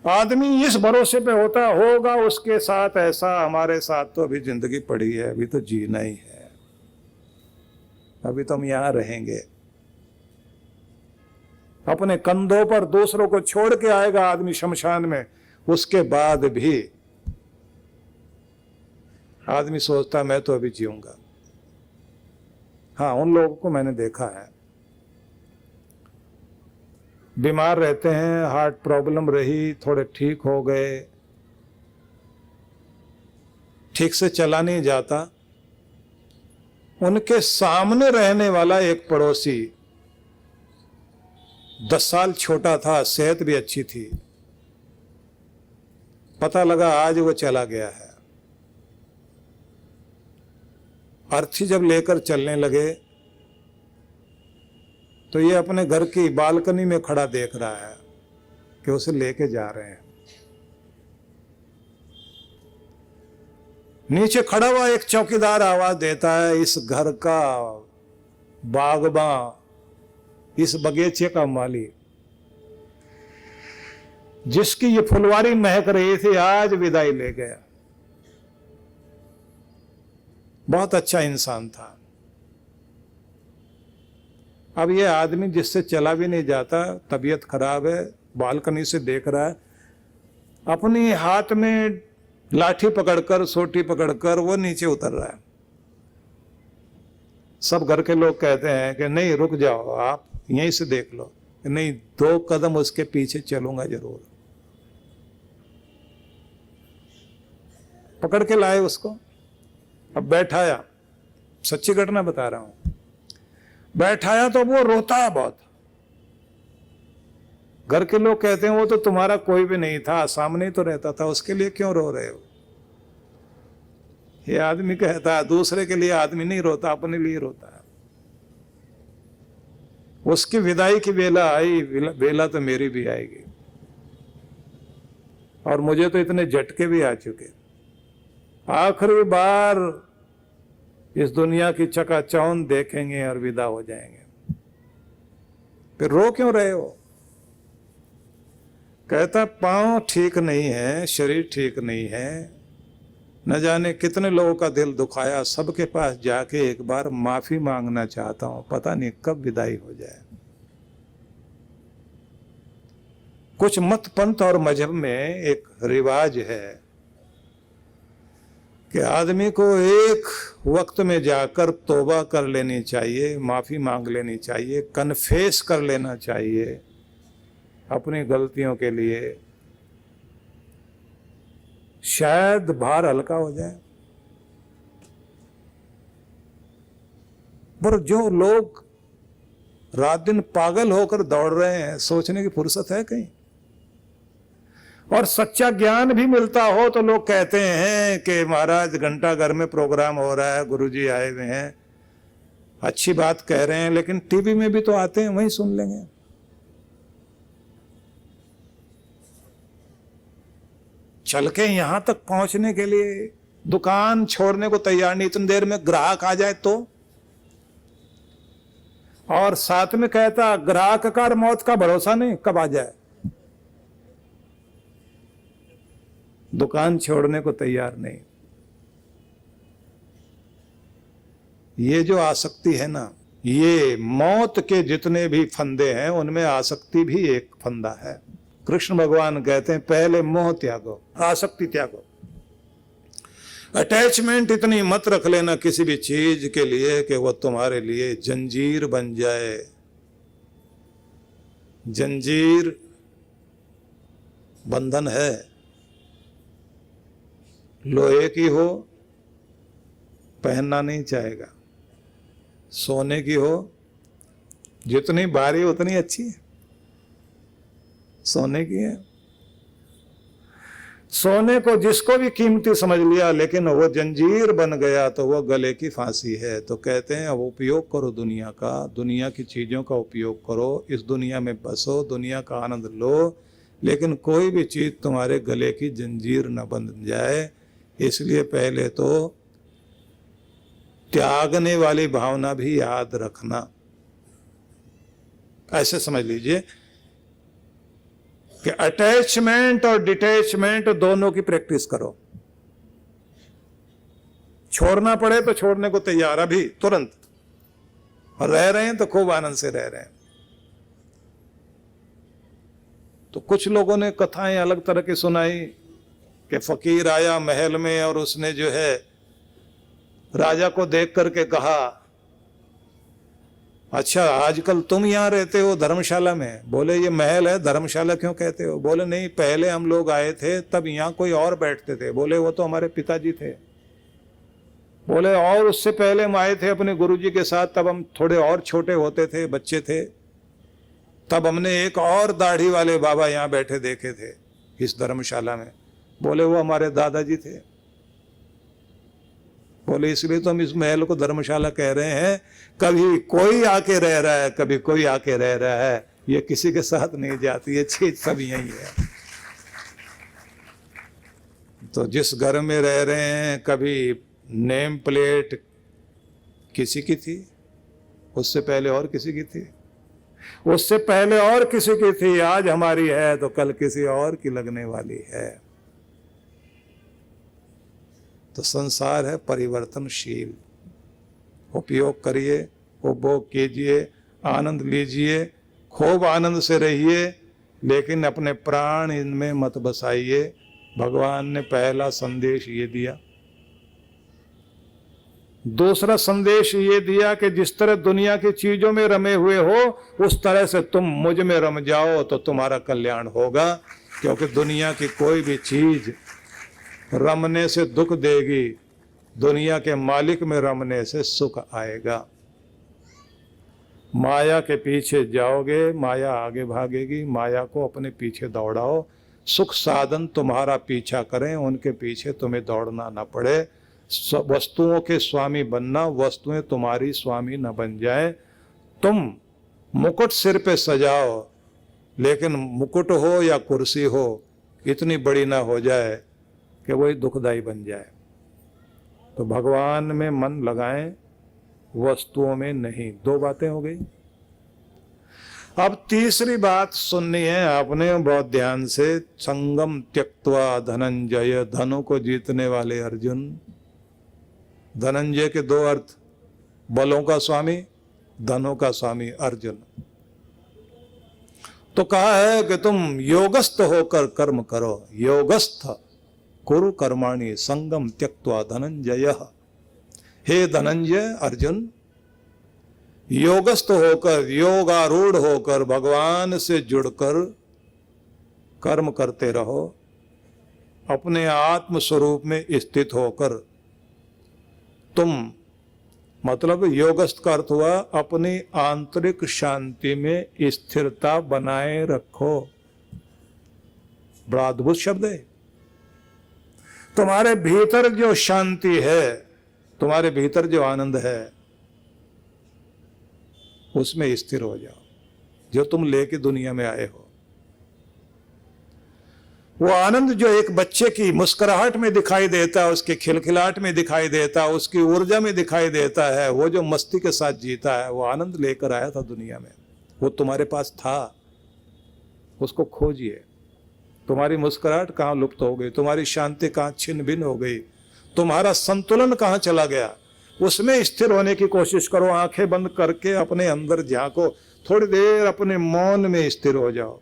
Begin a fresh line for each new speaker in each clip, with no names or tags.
आदमी इस भरोसे पे होता होगा उसके साथ ऐसा, हमारे साथ तो अभी जिंदगी पड़ी है, अभी तो जीना ही है, अभी तो हम यहां रहेंगे। अपने कंधों पर दूसरों को छोड़ के आएगा आदमी शमशान में, उसके बाद भी आदमी सोचता मैं तो अभी जीऊंगा। हाँ, उन लोगों को मैंने देखा है, बीमार रहते हैं, हार्ट प्रॉब्लम रही, थोड़े ठीक हो गए, ठीक से चला नहीं जाता, उनके सामने रहने वाला एक पड़ोसी 10 साल छोटा था, सेहत भी अच्छी थी, पता लगा आज वो चला गया है। अर्थी जब लेकर चलने लगे तो ये अपने घर की बालकनी में खड़ा देख रहा है कि उसे लेके जा रहे हैं। नीचे खड़ा हुआ एक चौकीदार आवाज देता है, इस घर का बागबान, इस बगीचे का माली, जिसकी ये फुलवारी महक रही थी, आज विदाई ले गया। बहुत अच्छा इंसान था। अब ये आदमी जिससे चला भी नहीं जाता, तबीयत खराब है, बालकनी से देख रहा है, अपनी हाथ में लाठी पकड़कर, सोटी पकड़कर वो नीचे उतर रहा है। सब घर के लोग कहते हैं कि नहीं रुक जाओ, आप यहीं से देख लो। नहीं, 2 कदम उसके पीछे चलूंगा जरूर। पकड़ के लाए उसको, अब बैठाया, सच्ची घटना बता रहा हूं, बैठाया तो वो रोता है बहुत। घर के लोग कहते हैं वो तो तुम्हारा कोई भी नहीं था, सामने ही तो रहता था, उसके लिए क्यों रो रहे हो? ये आदमी कहता है दूसरे के लिए आदमी नहीं रोता, अपने लिए रोता है। उसकी विदाई की बेला आई, बेला तो मेरी भी आएगी, और मुझे तो इतने झटके भी आ चुके। आखिरी बार इस दुनिया की चकाचौंध देखेंगे और विदा हो जाएंगे, फिर रो क्यों रहे हो? कहता पांव ठीक नहीं है, शरीर ठीक नहीं है, न जाने कितने लोगों का दिल दुखाया, सबके पास जाके एक बार माफी मांगना चाहता हूं, पता नहीं कब विदाई हो जाए। कुछ मत पंथ और मजहब में एक रिवाज है कि आदमी को एक वक्त में जाकर तौबा कर लेनी चाहिए, माफी मांग लेनी चाहिए, कन्फेस कर लेना चाहिए अपनी गलतियों के लिए, शायद भार हल्का हो जाए। पर जो लोग रात दिन पागल होकर दौड़ रहे हैं, सोचने की फुर्सत है कहीं? और सच्चा ज्ञान भी मिलता हो तो लोग कहते हैं कि महाराज घंटा घर में प्रोग्राम हो रहा है, गुरुजी आए हुए हैं, अच्छी बात कह रहे हैं, लेकिन टीवी में भी तो आते हैं, वहीं सुन लेंगे। चल के यहां तक पहुंचने के लिए दुकान छोड़ने को तैयार नहीं, इतनी देर में ग्राहक आ जाए तो। और साथ में कहता ग्राहक का मौत का भरोसा नहीं, कब आ जाए। दुकान छोड़ने को तैयार नहीं। ये जो आसक्ति है ना, ये मौत के जितने भी फंदे हैं उनमें आसक्ति भी एक फंदा है। कृष्ण भगवान कहते हैं पहले मोह त्यागो, आसक्ति त्यागो। अटैचमेंट इतनी मत रख लेना किसी भी चीज के लिए कि वो तुम्हारे लिए जंजीर बन जाए। जंजीर बंधन है, लोहे की हो पहनना नहीं चाहेगा, सोने की हो जितनी भारी उतनी अच्छी है, सोने की है। सोने को जिसको भी कीमती समझ लिया, लेकिन वो जंजीर बन गया तो वो गले की फांसी है। तो कहते हैं अब उपयोग करो दुनिया का, दुनिया की चीजों का उपयोग करो, इस दुनिया में बसो, दुनिया का आनंद लो, लेकिन कोई भी चीज तुम्हारे गले की जंजीर न बन जाए। इसलिए पहले तो त्यागने वाली भावना भी याद रखना। ऐसे समझ लीजिए कि अटैचमेंट और डिटैचमेंट दोनों की प्रैक्टिस करो। छोड़ना पड़े तो छोड़ने को तैयार अभी तुरंत, और रह रहे हैं तो खूब आनंद से रह रहे हैं। तो कुछ लोगों ने कथाएं अलग तरह की सुनाई कि फकीर आया महल में और उसने जो है राजा को देख करके कहा, अच्छा आजकल तुम यहां रहते हो धर्मशाला में? बोले ये महल है, धर्मशाला क्यों कहते हो? बोले नहीं, पहले हम लोग आए थे तब यहां कोई और बैठते थे। बोले वो तो हमारे पिताजी थे। बोले और उससे पहले हम आए थे अपने गुरुजी के साथ, तब हम थोड़े और छोटे होते थे, बच्चे थे, तब हमने एक और दाढ़ी वाले बाबा यहां बैठे देखे थे इस धर्मशाला में। बोले वो हमारे दादाजी थे। बोले इसलिए तो हम इस महल को धर्मशाला कह रहे हैं, कभी कोई आके रह रहा है, कभी कोई आके रह रहा है, ये किसी के साथ नहीं जाती, ये चीज सब यही है। तो जिस घर में रह रहे हैं, कभी नेम प्लेट किसी की थी, उससे पहले और किसी की थी, उससे पहले और किसी की थी, आज हमारी है तो कल किसी और की लगने वाली है। तो संसार है परिवर्तनशील, उपयोग करिए, उपभोग कीजिए, आनंद लीजिए, खूब आनंद से रहिए, लेकिन अपने प्राण इनमें मत बसाइए। भगवान ने पहला संदेश ये दिया। दूसरा संदेश ये दिया कि जिस तरह दुनिया की चीजों में रमे हुए हो, उस तरह से तुम मुझ में रम जाओ तो तुम्हारा कल्याण होगा। क्योंकि दुनिया की कोई भी चीज रमने से दुख देगी, दुनिया के मालिक में रमने से सुख आएगा। माया के पीछे जाओगे, माया आगे भागेगी, माया को अपने पीछे दौड़ाओ। सुख साधन तुम्हारा पीछा करें, उनके पीछे तुम्हें दौड़ना ना पड़े। वस्तुओं के स्वामी बनना, वस्तुएं तुम्हारी स्वामी न बन जाए। तुम मुकुट सिर पे सजाओ, लेकिन मुकुट हो या कुर्सी हो इतनी बड़ी ना हो जाए कि वही दुखदाई बन जाए। तो भगवान में मन लगाएं, वस्तुओं में नहीं। दो बातें हो गई। अब तीसरी बात सुननी है आपने बहुत ध्यान से। संगम त्यक्त्वा धनंजय, धनों को जीतने वाले अर्जुन। धनंजय के दो अर्थ, बलों का स्वामी, धनों का स्वामी अर्जुन। तो कहा है कि तुम योगस्थ होकर कर्म करो। योगस्थ कुरु कर्माणि संगम त्यक्त्वा धनंजय। हे धनंजय अर्जुन, योगस्थ होकर, योगारूढ़ होकर, भगवान से जुड़कर कर्म करते रहो। अपने आत्म स्वरूप में स्थित होकर तुम, मतलब योगस्थ का अर्थ हुआ अपनी आंतरिक शांति में स्थिरता बनाए रखो। बड़ा अद्भुत शब्द है। तुम्हारे भीतर जो शांति है, तुम्हारे भीतर जो आनंद है, उसमें स्थिर हो जाओ, जो तुम लेके दुनिया में आए हो। वो आनंद जो एक बच्चे की मुस्कुराहट में दिखाई देता है, उसके खिलखिलाहट में दिखाई देता है, उसकी ऊर्जा में दिखाई देता है, वो जो मस्ती के साथ जीता है, वो आनंद लेकर आया था दुनिया में, वो तुम्हारे पास था। उसको खोजिए। तुम्हारी मुस्कुराहट कहाँ लुप्त हो गई, तुम्हारी शांति कहाँ छिन्न भिन्न हो गई, तुम्हारा संतुलन कहाँ चला गया, उसमें स्थिर होने की कोशिश करो। आंखें बंद करके अपने अंदर झांको, थोड़ी देर अपने मौन में स्थिर हो जाओ।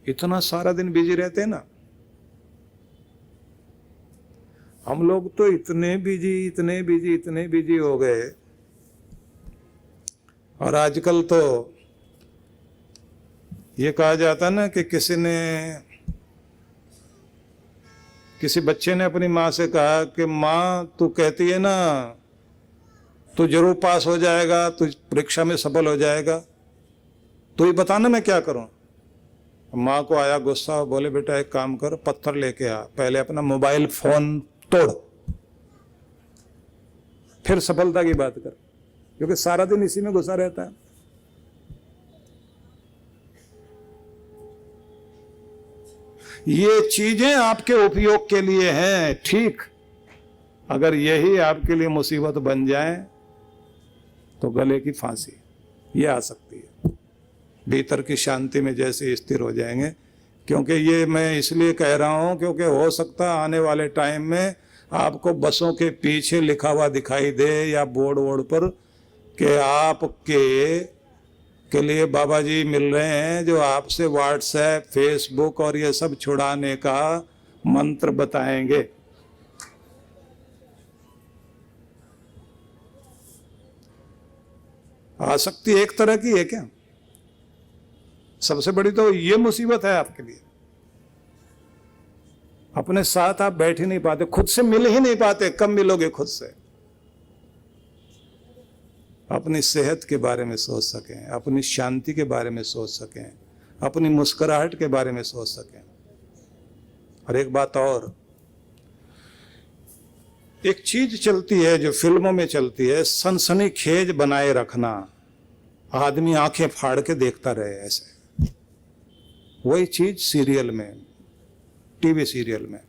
इतना सारा दिन बिजी रहते हैं ना हम लोग, तो इतने बिजी हो गए। और आजकल तो ये कहा जाता ना कि किसी बच्चे ने अपनी माँ से कहा कि माँ तू कहती है ना तू जरूर पास हो जाएगा, तू परीक्षा में सफल हो जाएगा, तो ये बताना मैं क्या करूं। माँ को आया गुस्सा, बोले बेटा एक काम कर, पत्थर लेके आ, पहले अपना मोबाइल फोन तोड़, फिर सफलता की बात कर, क्योंकि सारा दिन इसी में घुसा रहता है। ये चीजें आपके उपयोग के लिए हैं, ठीक। अगर यही आपके लिए मुसीबत बन जाए तो गले की फांसी ये आ सकती है। भीतर की शांति में जैसे स्थिर हो जाएंगे। क्योंकि ये मैं इसलिए कह रहा हूँ क्योंकि हो सकता है आने वाले टाइम में आपको बसों के पीछे लिखा हुआ दिखाई दे या बोर्ड वोर्ड पर कि आपके लिए बाबा जी मिल रहे हैं जो आपसे व्हाट्सएप, फेसबुक और ये सब छुड़ाने का मंत्र बताएंगे। आसक्ति एक तरह की है क्या? सबसे बड़ी तो ये मुसीबत है आपके लिए, अपने साथ आप बैठ ही नहीं पाते, खुद से मिल ही नहीं पाते। कब मिलोगे खुद से? अपनी सेहत के बारे में सोच सकें, अपनी शांति के बारे में सोच सकें, अपनी मुस्कुराहट के बारे में सोच सकें। और एक बात और, एक चीज चलती है जो फिल्मों में चलती है, सनसनीखेज बनाए रखना, आदमी आंखें फाड़ के देखता रहे ऐसे। वही चीज सीरियल में, टीवी सीरियल में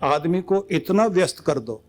आदमी को इतना व्यस्त कर दो।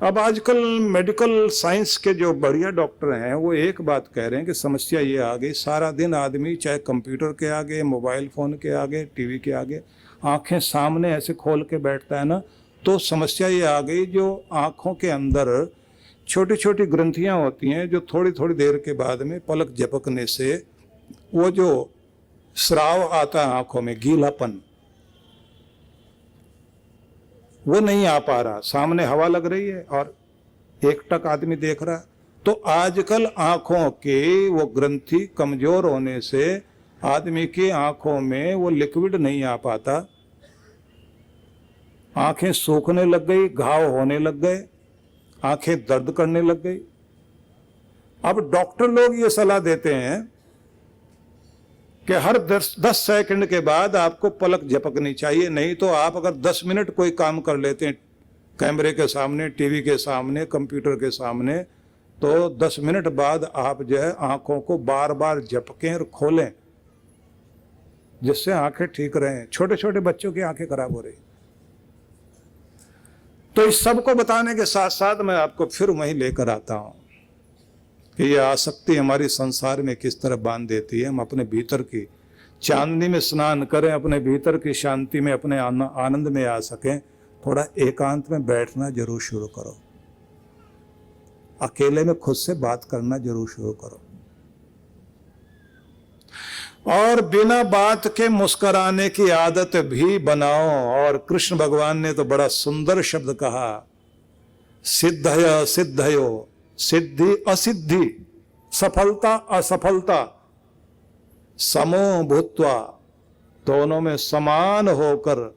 अब आजकल मेडिकल साइंस के जो बढ़िया डॉक्टर हैं वो एक बात कह रहे हैं कि समस्या ये आ गई, सारा दिन आदमी चाहे कंप्यूटर के आगे, मोबाइल फोन के आगे, टीवी के आगे आंखें सामने ऐसे खोल के बैठता है ना, तो समस्या ये आ गई जो आंखों के अंदर छोटी छोटी ग्रंथियां होती हैं जो थोड़ी थोड़ी देर के बाद में पलक झपकने से वो जो स्राव आता है आंखों में, गीलापन, वो नहीं आ पा रहा। सामने हवा लग रही है और एकटक आदमी देख रहा है, तो आजकल आंखों के वो ग्रंथि कमजोर होने से आदमी की आंखों में वो लिक्विड नहीं आ पाता, आंखें सूखने लग गई, घाव होने लग गए, आंखें दर्द करने लग गई। अब डॉक्टर लोग ये सलाह देते हैं कि हर 10 सेकंड के बाद आपको पलक झपकनी चाहिए, नहीं तो आप अगर 10 मिनट कोई काम कर लेते हैं कैमरे के सामने, टीवी के सामने, कंप्यूटर के सामने, तो 10 मिनट बाद आप जो है आंखों को बार बार झपकें और खोलें, जिससे आंखें ठीक रहें। छोटे छोटे बच्चों की आंखें खराब हो रही। तो इस सब को बताने के साथ साथ मैं आपको फिर वहीं लेकर आता हूं कि ये आसक्ति हमारी संसार में किस तरह बांध देती है। हम अपने भीतर की चांदनी में स्नान करें, अपने भीतर की शांति में, अपने आनंद में आ सकें। थोड़ा एकांत में बैठना जरूर शुरू करो, अकेले में खुद से बात करना जरूर शुरू करो, और बिना बात के मुस्कुराने की आदत भी बनाओ। और कृष्ण भगवान ने तो बड़ा सुंदर शब्द कहा, सिद्धय सिद्धयो, सिद्धि असिद्धि, सफलता असफलता, समो भूत्वा, दोनों में समान होकर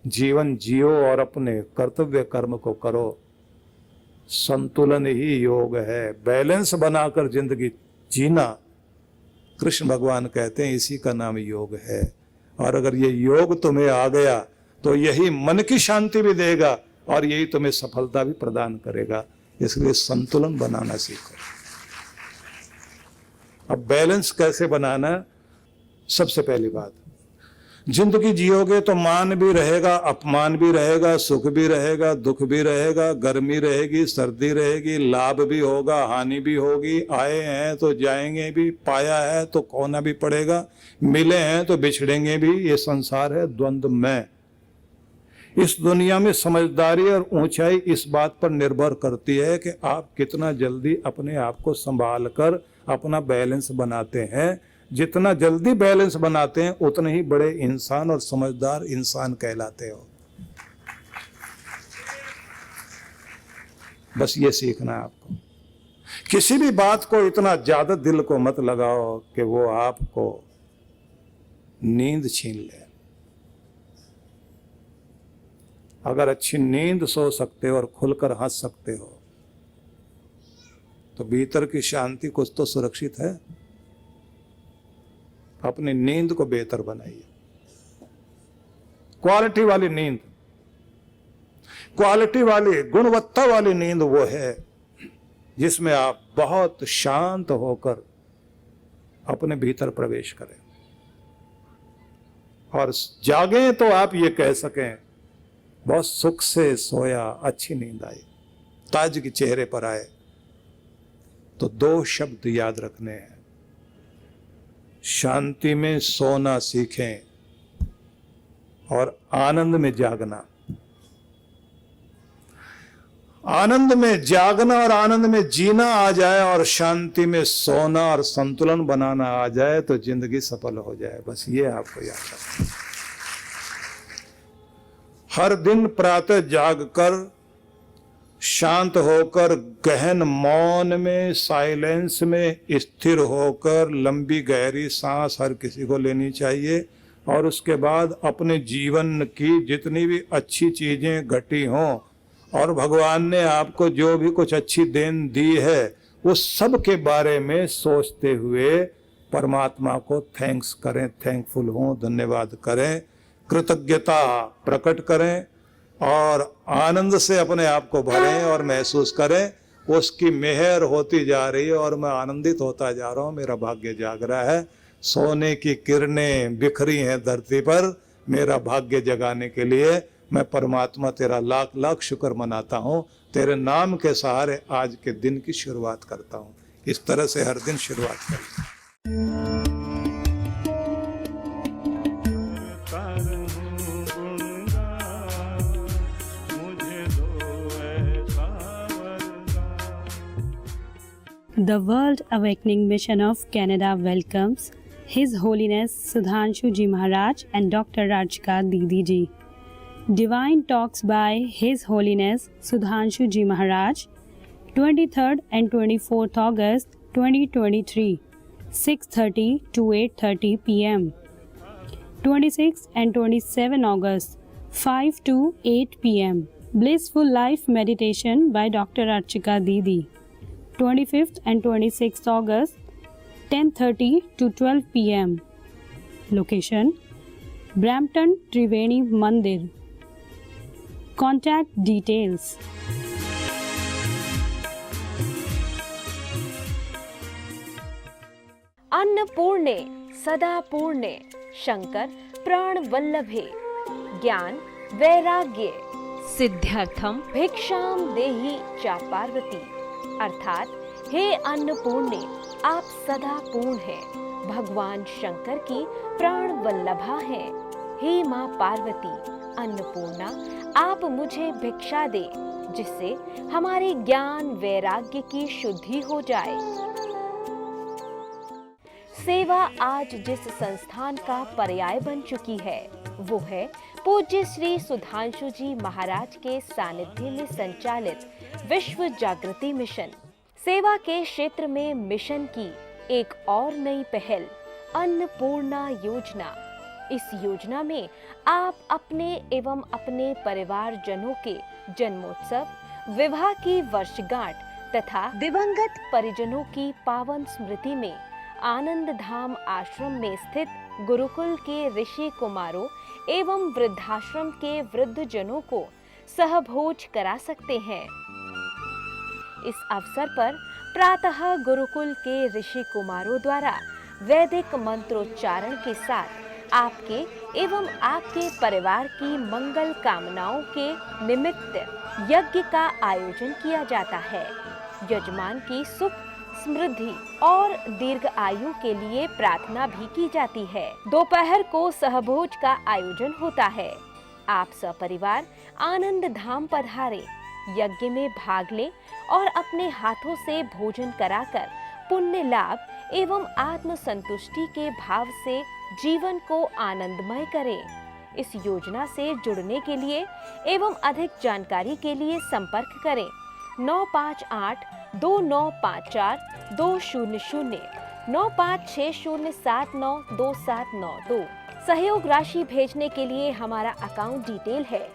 जीवन जियो और अपने कर्तव्य कर्म को करो। संतुलन ही योग है, बैलेंस बनाकर जिंदगी जीना, कृष्ण भगवान कहते हैं इसी का नाम योग है। और अगर ये योग तुम्हें आ गया तो यही मन की शांति भी देगा और यही तुम्हें सफलता भी प्रदान करेगा। इसलिए संतुलन बनाना सीखो। अब बैलेंस कैसे बनाना? सबसे पहली बात, जिंदगी जियोगे तो मान भी रहेगा, अपमान भी रहेगा, सुख भी रहेगा, दुख भी रहेगा, गर्मी रहेगी, सर्दी रहेगी, लाभ भी होगा, हानि भी होगी। आए हैं तो जाएंगे भी, पाया है तो खोना भी पड़ेगा, मिले हैं तो बिछड़ेंगे भी। ये संसार है द्वंद्व में। इस दुनिया में समझदारी और ऊंचाई इस बात पर निर्भर करती है कि आप कितना जल्दी अपने आप को संभाल कर अपना बैलेंस बनाते हैं। जितना जल्दी बैलेंस बनाते हैं उतने ही बड़े इंसान और समझदार इंसान कहलाते हो। बस ये सीखना है आपको। किसी भी बात को इतना ज्यादा दिल को मत लगाओ कि वो आपको नींद छीन ले। अगर अच्छी नींद सो सकते हो और खुलकर हंस सकते हो तो भीतर की शांति कुछ तो सुरक्षित है। अपनी नींद को बेहतर बनाइए, क्वालिटी वाली नींद, क्वालिटी वाली गुणवत्ता वाली नींद वो है जिसमें आप बहुत शांत होकर अपने भीतर प्रवेश करें और जागें तो आप ये कह सकें बहुत सुख से सोया, अच्छी नींद आई, ताजगी चेहरे पर आए। तो 2 शब्द याद रखने हैं। शांति में सोना सीखें और आनंद में जागना। आनंद में जागना और आनंद में जीना आ जाए और शांति में सोना और संतुलन बनाना आ जाए तो जिंदगी सफल हो जाए। बस ये आपको याद रखना। हर दिन प्रातः जागकर शांत होकर गहन मौन में साइलेंस में स्थिर होकर लंबी गहरी सांस हर किसी को लेनी चाहिए और उसके बाद अपने जीवन की जितनी भी अच्छी चीजें घटी हों और भगवान ने आपको जो भी कुछ अच्छी देन दी है वो सब के बारे में सोचते हुए परमात्मा को थैंक्स करें, थैंकफुल हों, धन्यवाद करें, कृतज्ञता प्रकट करें और आनंद से अपने आप को भरें और महसूस करें उसकी मेहर होती जा रही है और मैं आनंदित होता जा रहा हूँ। मेरा भाग्य जाग रहा है, सोने की किरणें बिखरी हैं धरती पर मेरा भाग्य जगाने के लिए। मैं परमात्मा तेरा लाख लाख शुक्र मनाता हूँ, तेरे नाम के सहारे आज के दिन की शुरुआत करता हूँ। इस तरह से हर दिन शुरुआत करें।
The World Awakening Mission of Canada welcomes His Holiness Sudhanshu Ji Maharaj and Dr. Rajika Didi Ji. Divine Talks by His Holiness Sudhanshu Ji Maharaj, 23rd and 24th August 2023, 6:30 to 8:30 p.m. 26th and 27th August, 5 to 8 p.m. Blissful Life Meditation by Dr. Rajika Didi, 25th and 26th August, 10:30 to 12 p.m. Location: Brampton Triveni Mandir. Contact details.
अन्नपूर्णे सदा पूर्णे शंकर प्राण वल्लभे ज्ञान वैराग्य सिद्ध्यर्थम भिक्षाम देहि चा पार्वती। अर्थात हे अन्नपूर्णे आप सदा पूर्ण हैं, भगवान शंकर की प्राण वल्लभा हैं। हे माँ पार्वती अन्नपूर्णा आप मुझे भिक्षा दे जिससे हमारे ज्ञान वैराग्य की शुद्धि हो जाए। सेवा आज जिस संस्थान का पर्याय बन चुकी है वो है पूज्य श्री सुधांशु जी महाराज के सानिध्य में संचालित विश्व जागृति मिशन। सेवा के क्षेत्र में मिशन की एक और नई पहल अन्नपूर्णा योजना। इस योजना में आप अपने एवं अपने परिवार जनों के जन्मोत्सव, विवाह की वर्षगांठ तथा दिवंगत परिजनों की पावन स्मृति में आनंद धाम आश्रम में स्थित गुरुकुल के ऋषि कुमारों एवं वृद्धाश्रम के वृद्ध जनों को सहभोज करा सकते हैं। इस अवसर पर प्रातः गुरुकुल के ऋषि कुमारों द्वारा वैदिक मंत्रोच्चारण के साथ आपके एवं आपके परिवार की मंगल कामनाओं के निमित्त यज्ञ का आयोजन किया जाता है। यजमान की सुख, समृद्धि और दीर्घ आयु के लिए प्रार्थना भी की जाती है। दोपहर को सहभोज का आयोजन होता है। आप सपरिवार आनंद धाम पधारे, यज्ञ में भाग लें और अपने हाथों से भोजन कराकर पुण्य लाभ एवं आत्म संतुष्टि के भाव से जीवन को आनंदमय करें। इस योजना से जुड़ने के लिए एवं अधिक जानकारी के लिए संपर्क करें 958-2954-200, 9560792792। सहयोग राशि भेजने के लिए हमारा अकाउंट डिटेल है